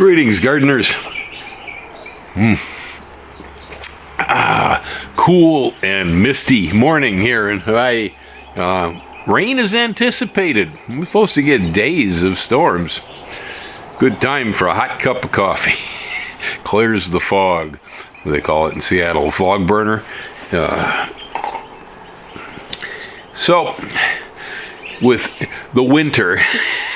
Greetings, gardeners. Cool and misty morning here in Hawaii. Rain is anticipated. We're supposed to get days of storms. Good time for a hot cup of coffee. Clears the fog. They call it in Seattle, fog burner. So, with the winter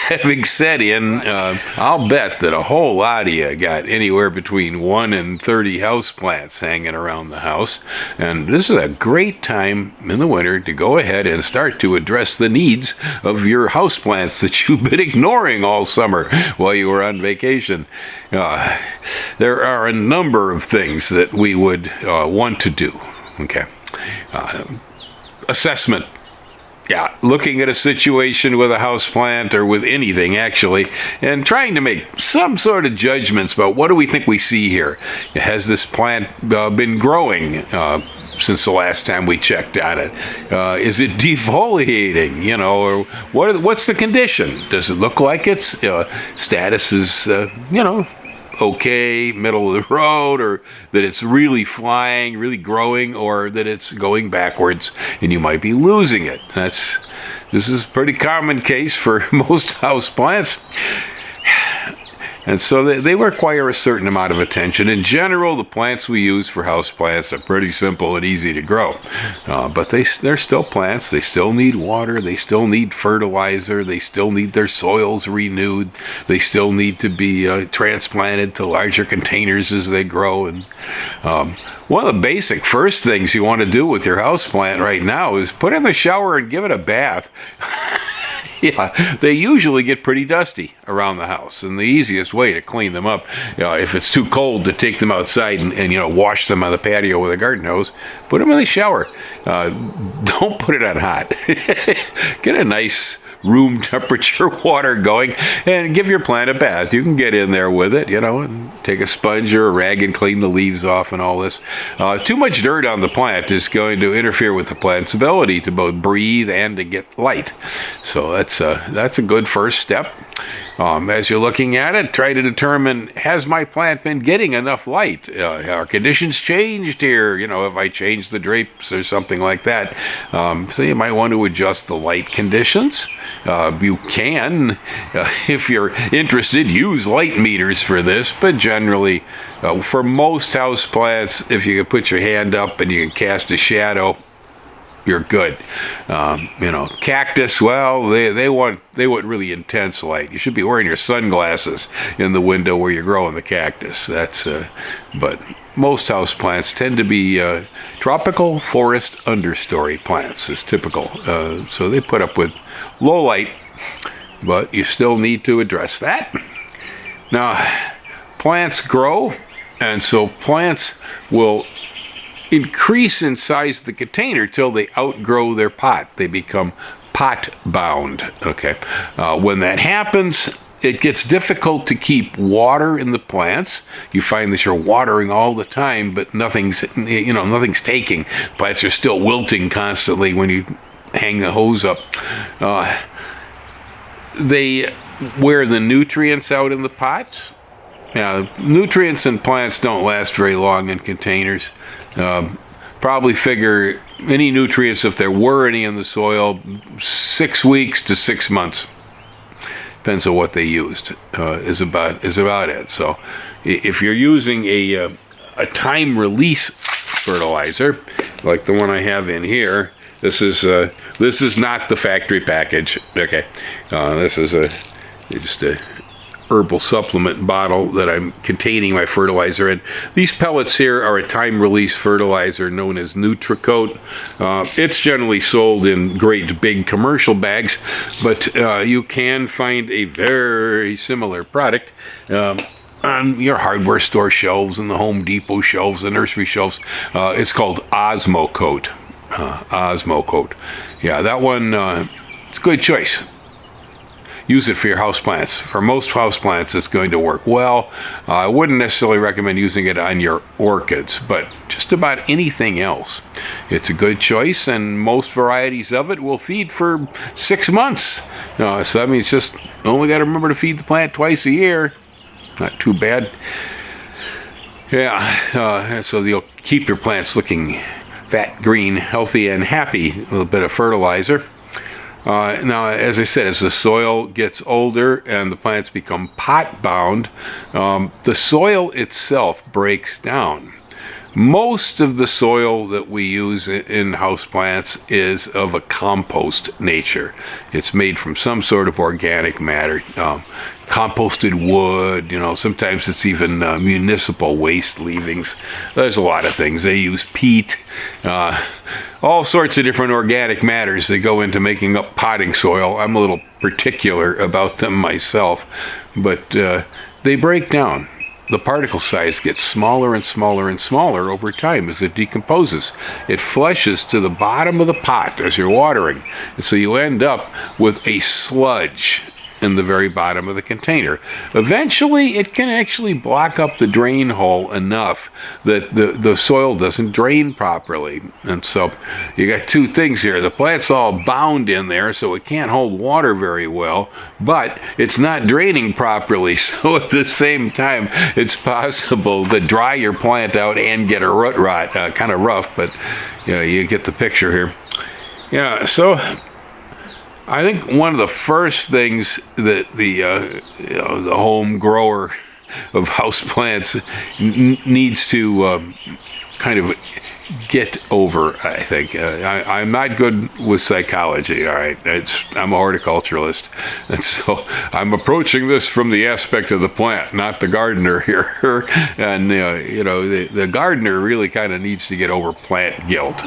having set in, I'll bet that a whole lot of you got anywhere between 1 and 30 houseplants hanging around the house. And this is a great time in the winter to go ahead and start to address the needs of your houseplants that you've been ignoring all summer while you were on vacation. There are a number of things that we would want to do. Okay. Assessment. Yeah, looking at a situation with a houseplant or with anything, actually, and trying to make some sort of judgments about what do we think we see here. Has this plant been growing since the last time we checked on it? Is it defoliating, or what's the condition? Does it look like its status is, okay, middle of the road, or that it's really flying, really growing, or that it's going backwards and you might be losing it? This is a pretty common case for most house plants. And so they require a certain amount of attention. In general, the plants we use for house plants are pretty simple and easy to grow. But they're still plants. They still need water. They still need fertilizer. They still need their soils renewed. They still need to be transplanted to larger containers as they grow. And one of the basic first things you want to do with your house plant right now is put it in the shower and give it a bath. Yeah, they usually get pretty dusty around the house, and the easiest way to clean them up, if it's too cold to take them outside and wash them on the patio with a garden hose, put them in the shower. Don't put it on hot. Get a nice room temperature water going and give your plant a bath. You can get in there with it, and take a sponge or a rag and clean the leaves off and all this. Too much dirt on the plant is going to interfere with the plant's ability to both breathe and to get light. So that's a good first step. As you're looking at it, try to determine, has my plant been getting enough light? Are conditions changed here? If I change the drapes or something like that. So you might want to adjust the light conditions. You can, if you're interested, use light meters for this, but generally, for most house plants, if you can put your hand up and you can cast a shadow, you're good. Cactus, well, they want really intense light. You should be wearing your sunglasses in the window where you're growing the cactus. But most house plants tend to be tropical forest understory plants is typical. So they put up with low light, but you still need to address that. Now, plants grow, and so plants will increase in size of the container till they outgrow their pot. They become pot bound. Okay. When that happens, it gets difficult to keep water in the plants. You find that you're watering all the time, but nothing's taking. Plants are still wilting constantly when you hang the hose up. They wear the nutrients out in the pots. Yeah, nutrients in plants don't last very long in containers. Probably figure any nutrients, if there were any in the soil, 6 weeks to 6 months. Depends on what they used. Is about it. So, if you're using a time release fertilizer, like the one I have in here, this is not the factory package. Okay, this is just a herbal supplement bottle that I'm containing my fertilizer in. These pellets here are a time-release fertilizer known as Nutricoat. It's generally sold in great big commercial bags, but you can find a very similar product on your hardware store shelves and the Home Depot shelves, the nursery shelves. It's called Osmocoat. Osmocoat. Yeah, that one, it's a good choice. Use it for your houseplants. For most houseplants, it's going to work well. I wouldn't necessarily recommend using it on your orchids, but just about anything else. It's a good choice, and most varieties of it will feed for 6 months. So that means just only got to remember to feed the plant twice a year. not too bad. Yeah, so you'll keep your plants looking fat, green, healthy, and happy with a little bit of fertilizer. Now, as I said, as the soil gets older and the plants become pot-bound, the soil itself breaks down. Most of the soil that we use in houseplants is of a compost nature. It's made from some sort of organic matter, composted wood, sometimes it's even municipal waste leavings. There's a lot of things. They use peat, all sorts of different organic matters that go into making up potting soil. I'm a little particular about them myself, but they break down. The particle size gets smaller and smaller and smaller over time as it decomposes. It flushes to the bottom of the pot as you're watering. And so you end up with a sludge in the very bottom of the container. Eventually, it can actually block up the drain hole enough that the soil doesn't drain properly. And so you got two things here. The plant's all bound in there, so it can't hold water very well, but it's not draining properly. So at the same time, it's possible to dry your plant out and get a root rot. Kind of rough, but you get the picture here. Yeah, so I think one of the first things that the home grower of houseplants needs to kind of get over, I think. I'm not good with psychology, all right? I'm a horticulturalist, and so I'm approaching this from the aspect of the plant, not the gardener here. And, the gardener really kind of needs to get over plant guilt.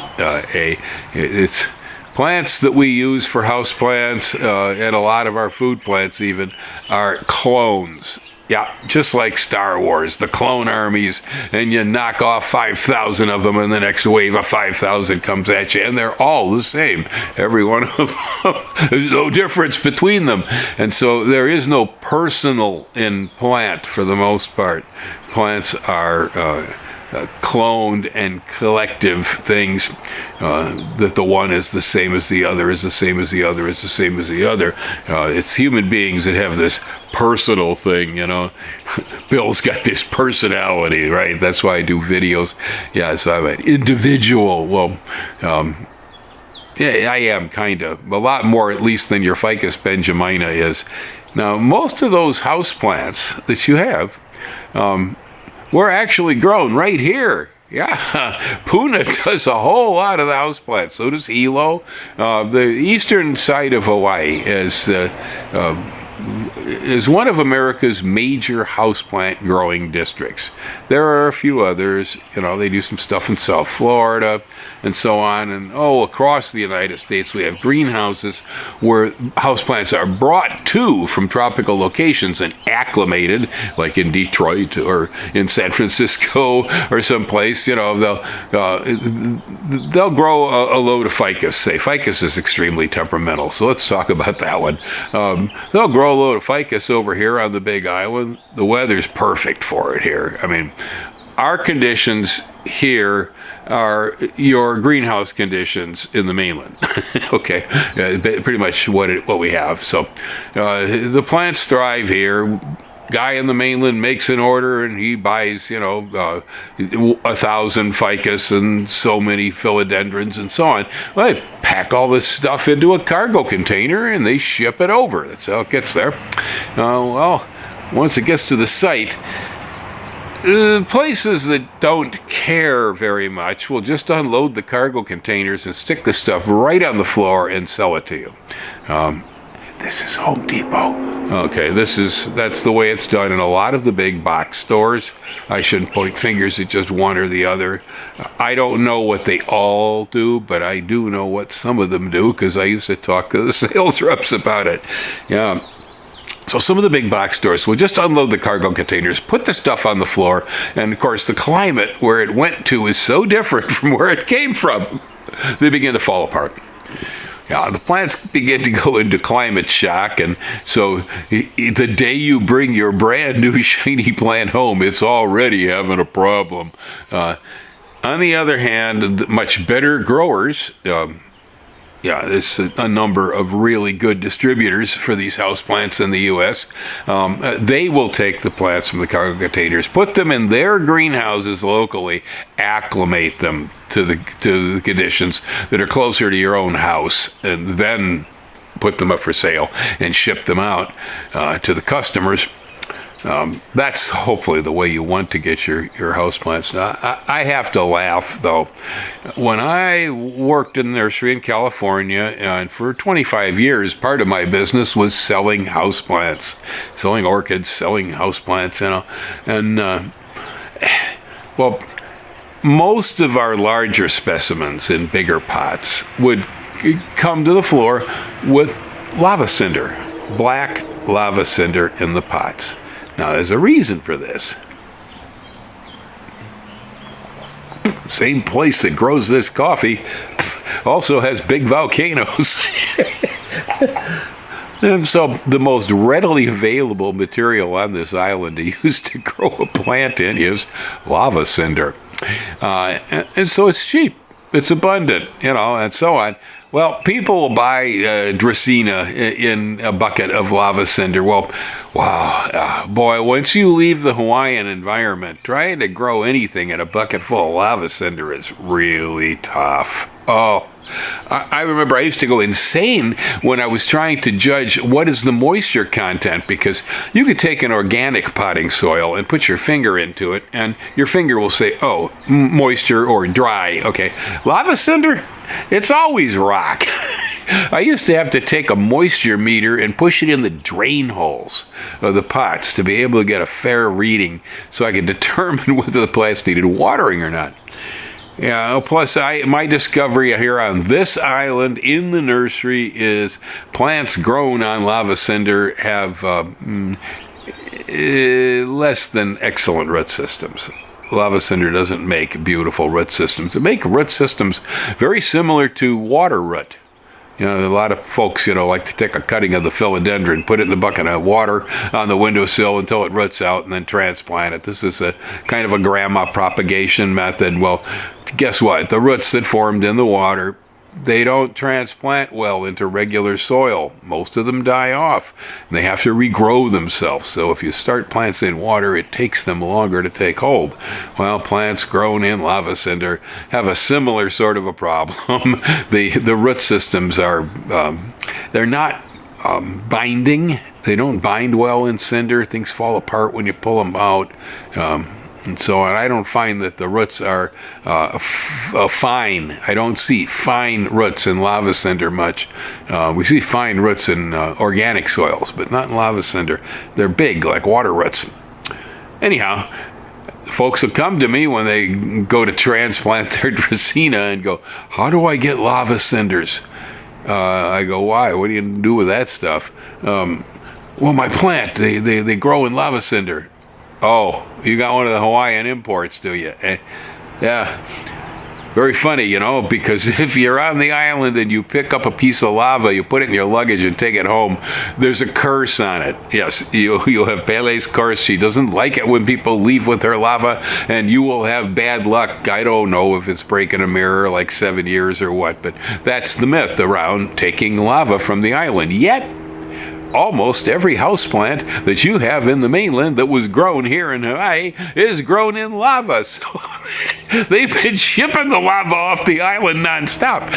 It's plants that we use for houseplants, and a lot of our food plants even, are clones. Yeah, just like Star Wars, the clone armies, and you knock off 5,000 of them, and the next wave of 5,000 comes at you, and they're all the same. Every one of them, there's no difference between them. And so there is no personal in plant for the most part. Plants are cloned and collective things, that the one is the same as the other, is the same as the other, is the same as the other. It's human beings that have this personal thing, Bill's got this personality, right? That's why I do videos. Yeah, so I'm an individual. Well, yeah, I am kind of. A lot more, at least, than your Ficus benjamina is. Now, most of those houseplants that you have, we're actually grown right here. Yeah, Puna does a whole lot of the houseplants. So does Hilo. The eastern side of Hawaii is one of America's major houseplant growing districts. There are a few others. They do some stuff in South Florida and so on. And across the United States, we have greenhouses where houseplants are brought to from tropical locations and acclimated, like in Detroit or in San Francisco or someplace. They'll grow a load of ficus. Say ficus is extremely temperamental, so let's talk about that one. They'll grow a load of ficus over here on the Big Island. The weather's perfect for it here. I mean, our conditions here are your greenhouse conditions in the mainland. Okay, pretty much what we have. So the plants thrive here. Guy in the mainland makes an order and he buys, 1,000 ficus and so many philodendrons and so on. Well, they pack all this stuff into a cargo container and they ship it over. That's how it gets there. Once it gets to the site, places that don't care very much will just unload the cargo containers and stick the stuff right on the floor and sell it to you. This is Home Depot. Okay, that's the way it's done in a lot of the big box stores. I shouldn't point fingers at just one or the other. I don't know what they all do, but I do know what some of them do because I used to talk to the sales reps about it. Yeah. So some of the big box stores will just unload the cargo containers, put the stuff on the floor, and of course the climate where it went to is so different from where it came from. They begin to fall apart. Yeah, the plants begin to go into climate shock, and so the day you bring your brand new shiny plant home, it's already having a problem. On the other hand, much better growers, Yeah, there's a number of really good distributors for these houseplants in the U.S. They will take the plants from the cargo containers, put them in their greenhouses locally, acclimate them to the conditions that are closer to your own house, and then put them up for sale and ship them out to the customers. That's hopefully the way you want to get your houseplants. I have to laugh, though. When I worked in the nursery in California, and for 25 years, part of my business was selling houseplants, selling orchids, selling houseplants, And, well, most of our larger specimens in bigger pots would come to the floor with lava cinder, black lava cinder in the pots. Now, there's a reason for this. Same place that grows this coffee also has big volcanoes. And so the most readily available material on this island to use to grow a plant in is lava cinder. And so it's cheap. It's abundant, and so on. Well, people will buy Dracaena in a bucket of lava cinder. Well, wow, boy, once you leave the Hawaiian environment, trying to grow anything in a bucket full of lava cinder is really tough. Oh, I remember I used to go insane when I was trying to judge what is the moisture content, because you could take an organic potting soil and put your finger into it, and your finger will say, oh, moisture or dry. Okay, lava cinder, it's always rock. I used to have to take a moisture meter and push it in the drain holes of the pots to be able to get a fair reading so I could determine whether the plants needed watering or not. Yeah, plus my discovery here on this island in the nursery is plants grown on lava cinder have less than excellent root systems. Lava cinder doesn't make beautiful root systems. It makes root systems very similar to water root. A lot of folks, like to take a cutting of the philodendron, put it in the bucket of water on the windowsill until it roots out, and then transplant it. This is a kind of a grandma propagation method. Well, guess what? The roots that formed in the water, they don't transplant well into regular soil. Most of them die off. They have to regrow themselves. So if you start plants in water, it takes them longer to take hold. Well, plants grown in lava cinder have a similar sort of a problem. The root systems are, they're not binding. They don't bind well in cinder. Things fall apart when you pull them out. And so I don't find that the roots are fine. I don't see fine roots in lava cinder much. We see fine roots in organic soils, but not in lava cinder. They're big, like water roots. Anyhow, folks will come to me when they go to transplant their Dracaena and go, how do I get lava cinders? I go, why? What do you do with that stuff? Well, my plant, they grow in lava cinder. Oh, you got one of the Hawaiian imports, do you? Yeah. Very funny, because if you're on the island and you pick up a piece of lava, you put it in your luggage and take it home, there's a curse on it. Yes, you'll have Pele's curse. She doesn't like it when people leave with her lava, and you will have bad luck. I don't know if it's breaking a mirror like 7 years or what, but that's the myth around taking lava from the island. Yet, almost every houseplant that you have in the mainland that was grown here in Hawaii is grown in lava. So they've been shipping the lava off the island nonstop.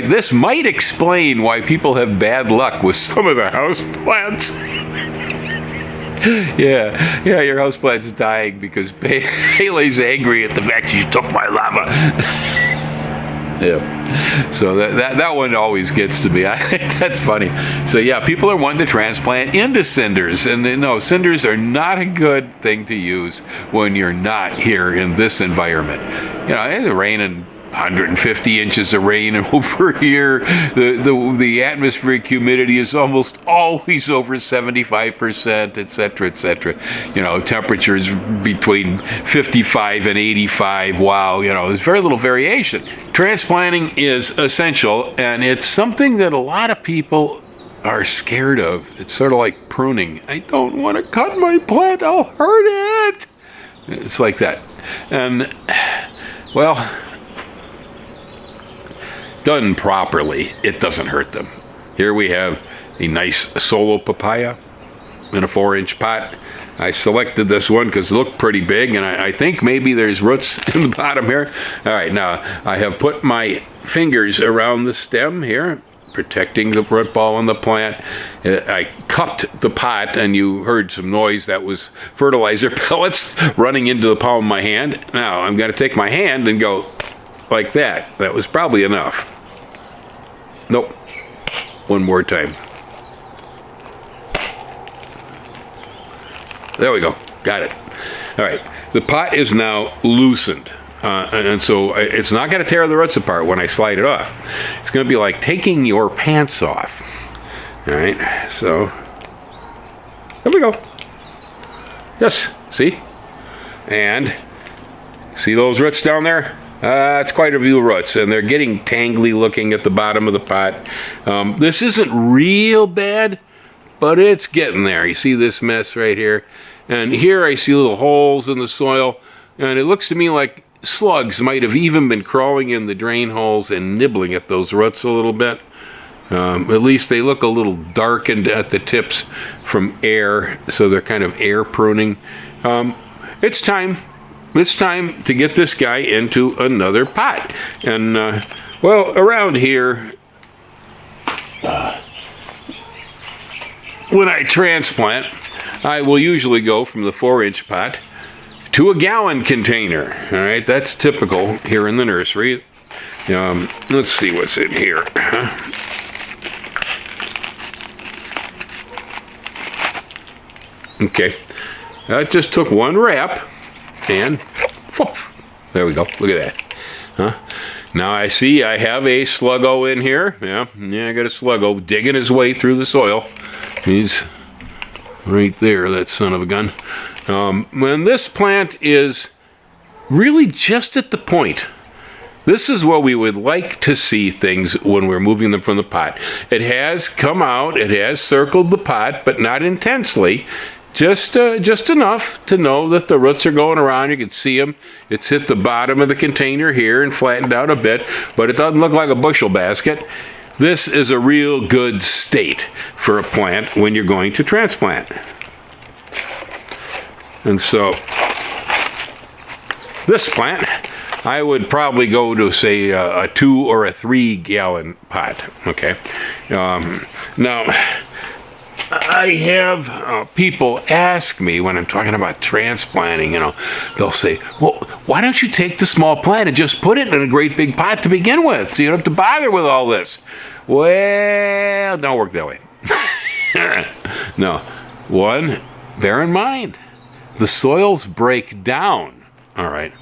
This might explain why people have bad luck with some of the houseplants. Yeah, your houseplant's dying because Haley's angry at the fact she took my lava. Yeah, so that one always gets to me. That's funny. So yeah, people are wanting to transplant into cinders, and no, cinders are not a good thing to use when you're not here in this environment. It's raining 150 inches of rain over here. The atmospheric humidity is almost always over 75%, et cetera, et cetera. Temperatures between 55 and 85. Wow, there's very little variation. Transplanting is essential, and it's something that a lot of people are scared of. It's sort of like pruning. I don't want to cut my plant, I'll hurt it. It's like that. And, well, done properly, it doesn't hurt them. Here we have a nice solo papaya in a 4-inch pot. I selected this one because it looked pretty big, and I think maybe there's roots in the bottom here. All right, now I have put my fingers around the stem here, protecting the root ball in the plant. I cupped the pot, and you heard some noise. That was fertilizer pellets running into the palm of my hand. Now I'm going to take my hand and go like that. That was probably enough. Nope. One more time. There we go. Got it. All right. The pot is now loosened. And so it's not going to tear the roots apart when I slide it off. It's going to be like taking your pants off. All right. So there we go. Yes. See? And see those roots down there? It's quite a few roots, and they're getting tangly looking at the bottom of the pot. This isn't real bad, but it's getting there. You see this mess right here? And here I see little holes in the soil, and it looks to me like slugs might have even been crawling in the drain holes and nibbling at those roots a little bit. At least they look a little darkened at the tips from air, so they're kind of air pruning. It's time. It's time to get this guy into another pot. And, well, around here, when I transplant, I will usually go from the 4-inch pot to a gallon container. All right, that's typical here in the nursery. Let's see what's in here. Okay, that just took one wrap, and whoops, there we go. Look at that. Now I see I have a sluggo in here. Yeah, I got a sluggo digging his way through the soil. He's right there, that son of a gun. And this plant is really just at the point. This is where we would like to see things when we're moving them from the pot. It has come out, it has circled the pot, but not intensely. Just enough to know that the roots are going around. You can see them. It's hit the bottom of the container here and flattened out a bit, but it doesn't look like a bushel basket. This is a real good state for a plant when you're going to transplant. And so this plant, I would probably go to, say, a 2 or a 3 gallon pot. Okay. Now, I have people ask me when I'm talking about transplanting, they'll say, well, why don't you take the small plant and just put it in a great big pot to begin with, so you don't have to bother with all this? Well, don't work that way. No. One, bear in mind, the soils break down, all right?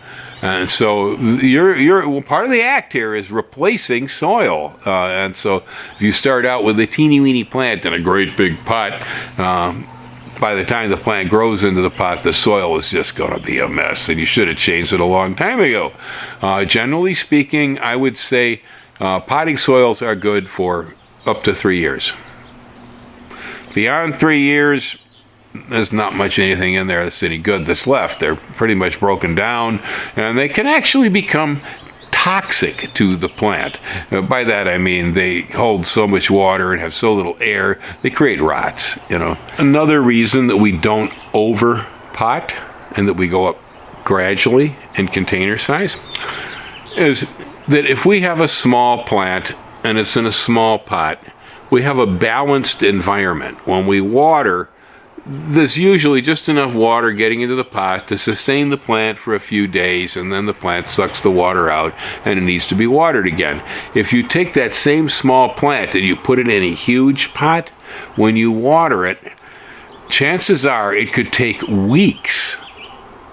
And so you're part of the act here is replacing soil. And so if you start out with a teeny weeny plant in a great big pot, by the time the plant grows into the pot, the soil is just going to be a mess, and you should have changed it a long time ago. Generally speaking, I would say potting soils are good for up to 3 years. Beyond 3 years, there's not much anything in there that's any good that's left. They're pretty much broken down, and they can actually become toxic to the plant. By that I mean they hold so much water and have so little air, they create rots, Another reason that we don't over pot and that we go up gradually in container size is that if we have a small plant and it's in a small pot, we have a balanced environment. When we water, there's usually just enough water getting into the pot to sustain the plant for a few days, and then the plant sucks the water out and it needs to be watered again. If you take that same small plant and you put it in a huge pot, when you water it, chances are it could take weeks,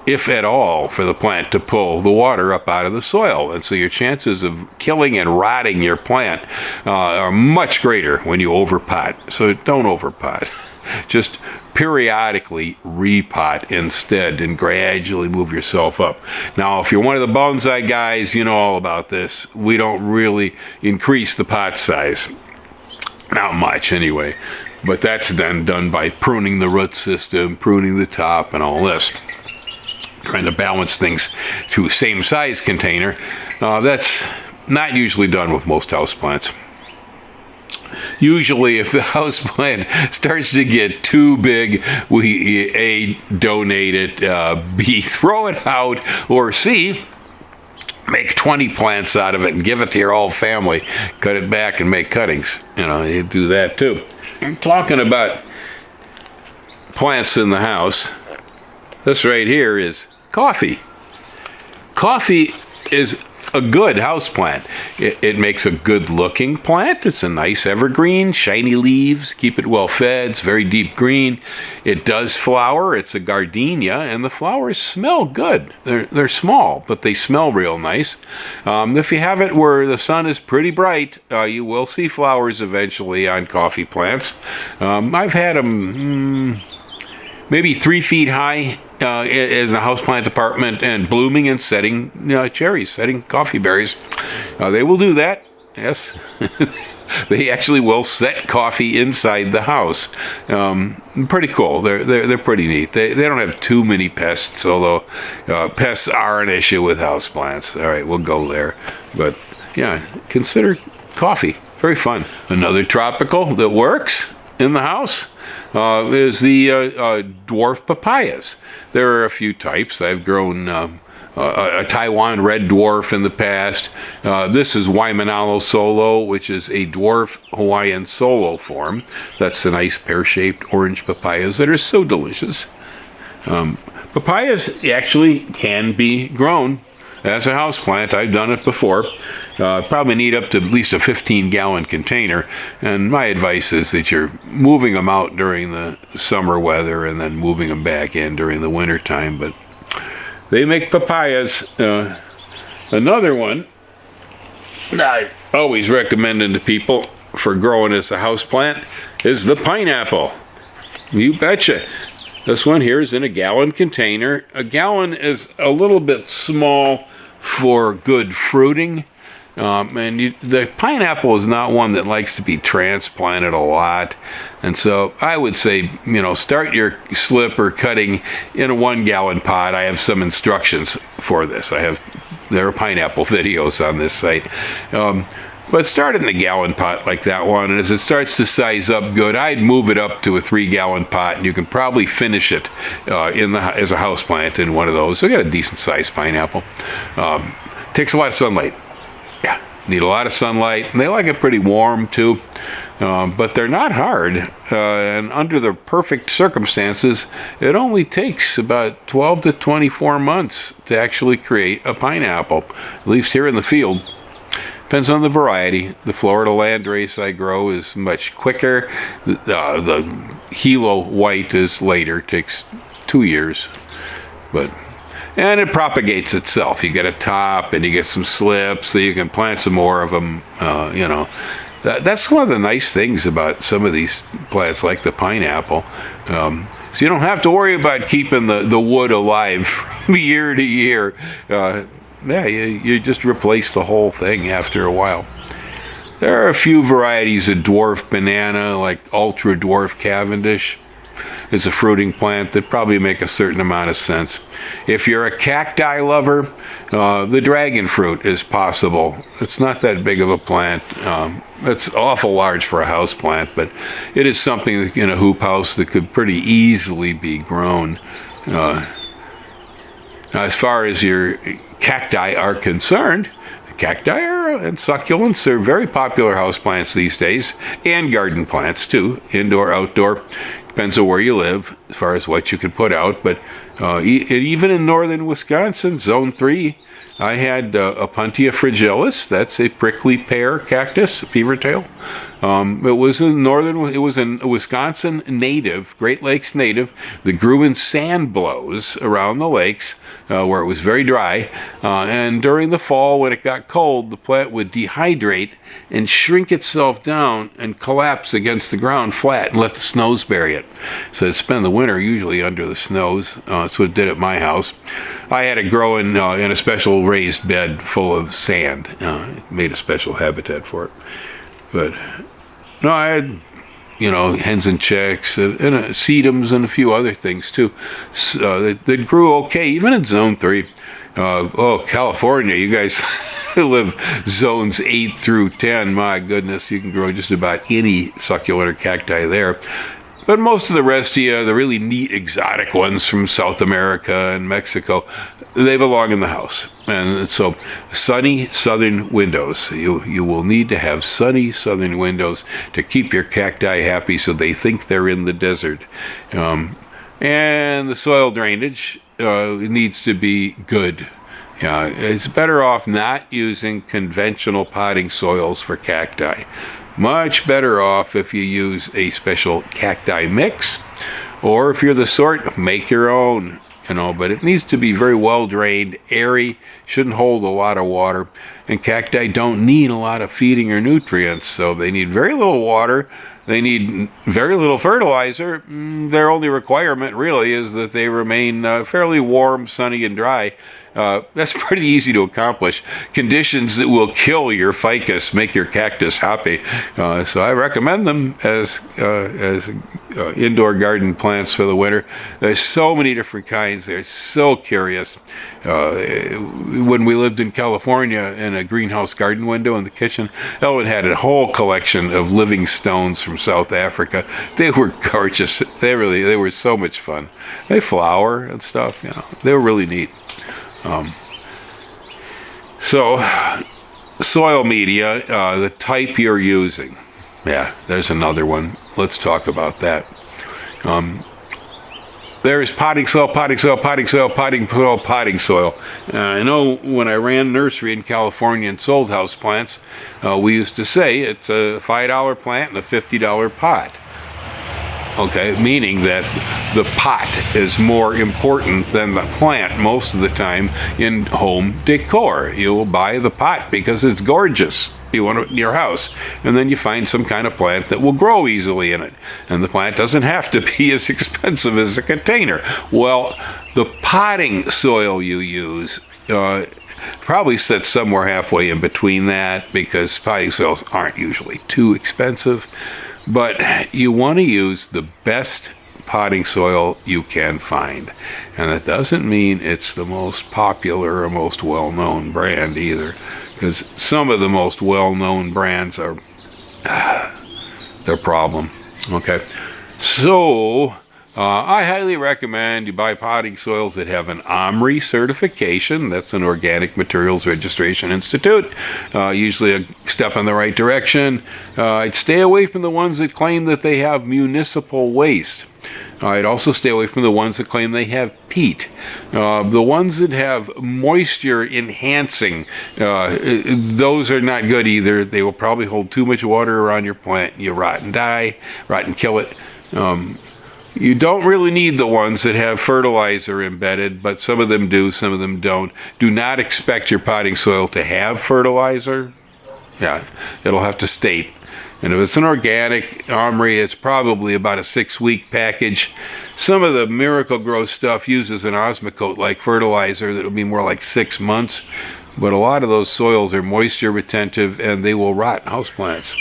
if at all, for the plant to pull the water up out of the soil. And so your chances of killing and rotting your plant are much greater when you overpot. So don't overpot. Just periodically repot instead and gradually move yourself up. Now, if you're one of the bonsai guys, you know all about this. We don't really increase the pot size. Not much, anyway. But that's then done by pruning the root system, pruning the top, and all this. Trying to balance things to same size container. That's not usually done with most houseplants. Usually, if the houseplant starts to get too big, we A, donate it, B, throw it out, or C, make 20 plants out of it and give it to your whole family. Cut it back and make cuttings. You do that too. I'm talking about plants in the house. This right here is coffee. Coffee is a good houseplant. It makes a good-looking plant. It's a nice evergreen, shiny leaves, keep it well fed. It's very deep green. It does flower. It's a gardenia, and the flowers smell good. They're small, but they smell real nice. If you have it where the sun is pretty bright, you will see flowers eventually on coffee plants. I've had them maybe 3 feet high in the houseplant department and blooming and setting cherries, setting coffee berries. They will do that, yes. They actually will set coffee inside the house. Pretty cool. They're pretty neat. They don't have too many pests, although pests are an issue with houseplants. All right, we'll go there. But yeah, consider coffee. Very fun. Another tropical that works in the house is the dwarf papayas. There are a few types. I've grown a Taiwan red dwarf in the past. This is Waimanalo Solo, which is a dwarf Hawaiian solo form. That's the nice pear-shaped orange papayas that are so delicious. Papayas actually can be grown as a houseplant. I've done it before. Probably need up to at least a 15-gallon container. And my advice is that you're moving them out during the summer weather and then moving them back in during the winter time. But they make papayas. Another one I always recommend to people for growing as a houseplant is the pineapple. You betcha. This one here is in a gallon container. A gallon is a little bit small for good fruiting. The pineapple is not one that likes to be transplanted a lot. And so I would say, start your slip or cutting in a 1-gallon pot. I have some instructions for this. There are pineapple videos on this site. But start in the gallon pot like that one, and as it starts to size up good, I'd move it up to a 3-gallon pot, and you can probably finish it as a houseplant in one of those. So you got a decent-sized pineapple. Takes a lot of sunlight. Yeah, need a lot of sunlight. And they like it pretty warm too, but they're not hard. And under the perfect circumstances, it only takes about 12 to 24 months to actually create a pineapple, at least here in the field. Depends on the variety. The Florida landrace I grow is much quicker. The Hilo white is later, takes 2 years. And it propagates itself. You get a top and you get some slips, so you can plant some more of them. That's one of the nice things about some of these plants, like the pineapple. So you don't have to worry about keeping the wood alive from year to year. You just replace the whole thing after a while. There are a few varieties of dwarf banana, like ultra dwarf Cavendish. It's a fruiting plant that probably make a certain amount of sense. If you're a cacti lover, the dragon fruit is possible. It's not that big of a plant. It's awful large for a house plant, but it is something in a hoop house that could pretty easily be grown. Now, as far as your cacti are concerned, cacti and succulents are very popular houseplants these days, and garden plants too, indoor, outdoor. Depends on where you live as far as what you can put out. But even in northern Wisconsin, Zone 3, I had Opuntia fragilis. That's a prickly pear cactus, a beaver tail. It was a Wisconsin native, Great Lakes native, that grew in sand blows around the lakes where it was very dry. And during the fall, when it got cold, the plant would dehydrate and shrink itself down and collapse against the ground flat and let the snows bury it. So it'd spend the winter usually under the snows. That's what it did at my house. I had it grow in a special raised bed full of sand. Made a special habitat for it. But no, I had, hens and chicks and sedums and a few other things too. That grew okay, even in Zone 3. California, you guys live zones 8 through 10. My goodness, you can grow just about any succulent or cacti there. But most of the rest of you, the really neat exotic ones from South America and Mexico, they belong in the house. And so sunny southern windows. You will need to have sunny southern windows to keep your cacti happy so they think they're in the desert. And the soil drainage needs to be good. It's better off not using conventional potting soils for cacti. Much better off if you use a special cacti mix, or if you're the sort, make your own. But it needs to be very well drained, airy, shouldn't hold a lot of water, and cacti don't need a lot of feeding or nutrients, so they need very little water. They need very little fertilizer. Their only requirement really is that they remain fairly warm, sunny, and dry. That's pretty easy to accomplish. Conditions that will kill your ficus make your cactus happy. So I recommend them as indoor garden plants for the winter. There's so many different kinds. They're so curious. When we lived in California in a greenhouse garden window in the kitchen, Ellen had a whole collection of living stones from South Africa. They were gorgeous. They were so much fun. They flower and stuff. They were really neat. So, soil media, the type you're using. Yeah, there's another one. Let's talk about that. There's potting soil, potting soil, potting soil, potting soil, potting soil. I know when I ran nursery in California and sold house plants, we used to say it's a $5 plant and a $50 pot. Okay, meaning that the pot is more important than the plant most of the time in home decor. You will buy the pot because it's gorgeous. You want it in your house, and then you find some kind of plant that will grow easily in it. And the plant doesn't have to be as expensive as a container. Well, the potting soil you use probably sits somewhere halfway in between that, because potting soils aren't usually too expensive. But you want to use the best potting soil you can find. And that doesn't mean it's the most popular or most well-known brand either, because some of the most well-known brands are their problem. Okay, so I highly recommend you buy potting soils that have an OMRI certification. That's an Organic Materials Registration Institute. Usually a step in the right direction. I'd stay away from the ones that claim that they have municipal waste. I'd also stay away from the ones that claim they have peat. The ones that have moisture enhancing, those are not good either. They will probably hold too much water around your plant. You rot and die, rot and kill it. You don't really need the ones that have fertilizer embedded, but some of them do, some of them don't. Do not expect your potting soil to have fertilizer. Yeah, it'll have to state. And if it's an organic OMRI, it's probably about a 6-week package. Some of the Miracle-Gro stuff uses an Osmocote-like fertilizer that will be more like 6 months. But a lot of those soils are moisture retentive, and they will rot houseplants.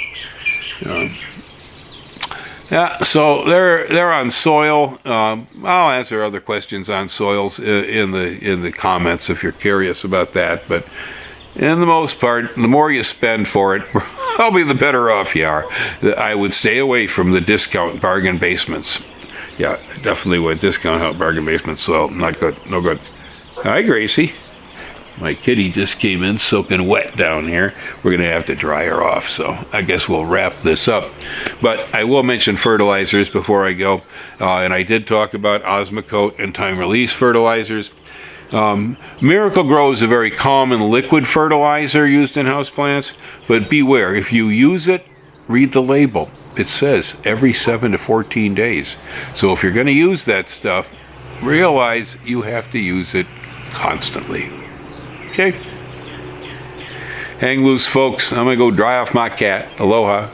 Yeah, so they're on soil. I'll answer other questions on soils in the comments if you're curious about that. But in the most part, the more you spend for it, probably the better off you are. I would stay away from the discount bargain basements. Yeah, definitely would. Discount bargain basements soil, not good, no good. Hi, Gracie. My kitty just came in soaking wet down here. We're going to have to dry her off, so I guess we'll wrap this up. But I will mention fertilizers before I go. And I did talk about Osmocote and time-release fertilizers. Miracle-Gro is a very common liquid fertilizer used in houseplants, but beware, if you use it, read the label. It says every 7 to 14 days. So if you're going to use that stuff, realize you have to use it constantly. Okay? Hang loose, folks. I'm going to go dry off my cat. Aloha.